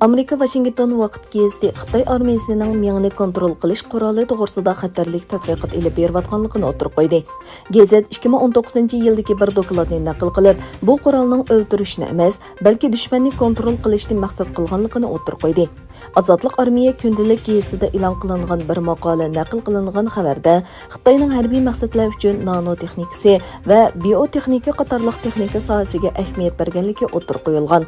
Amerika Washington vaqt gezisi Xitoy armiyasining miyani kontrol qilish quroli to'g'risida xatarlik tadqiqot ilib berayotganligini o'tirib qo'ydi. Gazet 2019-yildagi bir dokladni naql qilib, bu qurolning o'ldirishni emas, balki dushmanni kontrol qilishni maqsad qilganligini o'tirib qo'ydi. Azodlik armiya kundalik gezitida e'lon qilingan bir maqola naql qilingan xabarda Xitoyning harbiy maqsadlar uchun nanotexnikasi va biotexnika qatorliq texnika sohasiga ahamiyat berganligi o'tirib qo'yilgan.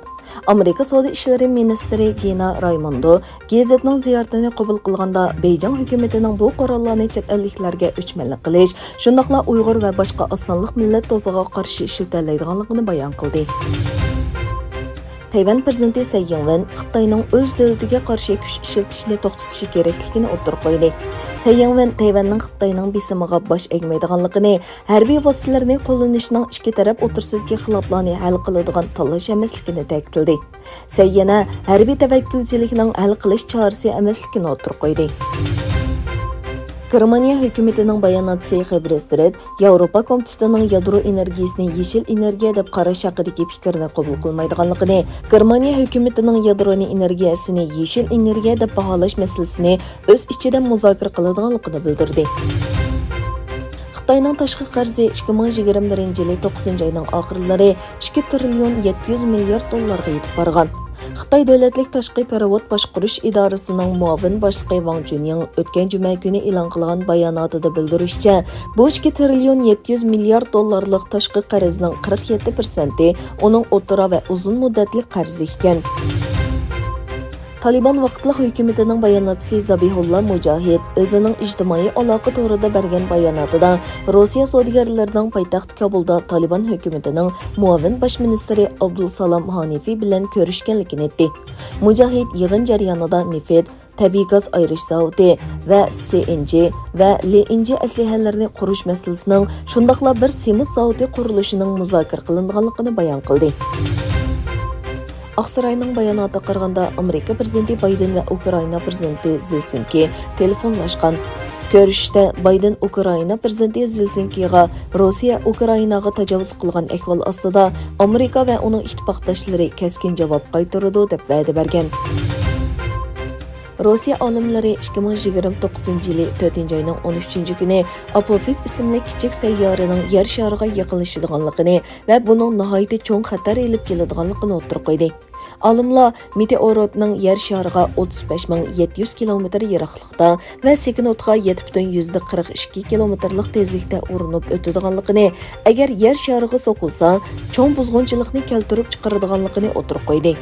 Amerika Savdo ishlari ministri Gina Raymondo gazetning ziyoratini qabul qilganda Beijing hukumatining bu qarorlarni chet elliklarga o'chmanlik qilish, shundaqla Uyg'ur va boshqa osonliq millat to'piga qarshi ishlatiladiganligini bayon qildi. Tayvan prezidenti yىڭۋېن Xitoyning o'z davlatiga qarshi kuch ishlatishni to'xtatishi kerakligini o'tirib qo'ydi. yىڭۋېن Tayvanning Xitoyning besimiga bosh egmaydiganligini, harbiy vositalarni qo'llanishning ikki taraf o'rtasidagi xiloflarni hal qiladigan tanlash emasligini ta'kidladi. yana harbiy tavakkulchilikning hal qilish chorasi emasligini o'tirib qo'ydi. Germaniya hukumatining bayonotchisi Xibresret Yevropa komitetining yadro energiyasini yeshil energiya deb qarash haqidagi fikrni qabul qilmaydiganligini, Germaniya hukumatining yadroni energiyasini yeshil energiya deb baholash masalasini o'z ichida muzokara qiladiganligini bildirdi. Xitoyning tashqi qarzi 2021-yil 9-oyning oxirlari 2 trillion 700 milliard dollarga yetib borgan. Xitoy davlatlik tashqi perovod boshqarish idorasining muavin boshlig'i Wang Junying o'tgan juma kuni e'lon qilgan bayonotida bildirishicha, bu 2 trillion 700 milliard dollarlik tashqi qarzning 47% uning o'rta va uzun muddatli qarzi ekan. Taliban vaqtliq hukumatining bayonotchisi Zabihullah Mujohid o'zining ijtimoiy aloqa to'g'rida bergan bayonotida Rossiya savdogarlarining poytaxt Kabulda Taliban hukumatining muavin bosh ministri Abdulsalom Hanifi bilan ko'rishganligini aytdi. Mujohid yig'in jarayonida neft, tabiiy gaz ayirish zavodi va CNG va LNG aslahalarini qurish masalasining, shundaqla bir sement zavodi qurilishining muzokara qilinganligini bayon qildi. Aqsarayning bayonotida qaraganda Amerika prezidenti Bayden va Ukraina prezidenti Zelsinki telefonlashgan. Ko'rishda Bayden Ukraina prezidenti Zelsinkiga Rossiya Ukrainaga tajovuz qilgan ahvol ostida Amerika va uning ittifoqdoshlari keskin javob qaytaradi deb va'da bergan. Rossiya olimlari 2029-yil 4-oyning 13-kuni Apophis ismli kichik sayyoraning yer shariga yaqinlashadiganligini va buning nihoyatda cho'ng xatar elib keladiganligini o'tirib qo'ydi. Olimlar meteoritning yer shariga 35700 kilometr yiroqlikda va sekin o'tga 7,42 kilometrlik tezlikda urinib o'tadiganligini, agar yer shariga so'qilsa, cho'ng buzg'unchilikni keltirib chiqaradiganligini o'tirib qo'ydi.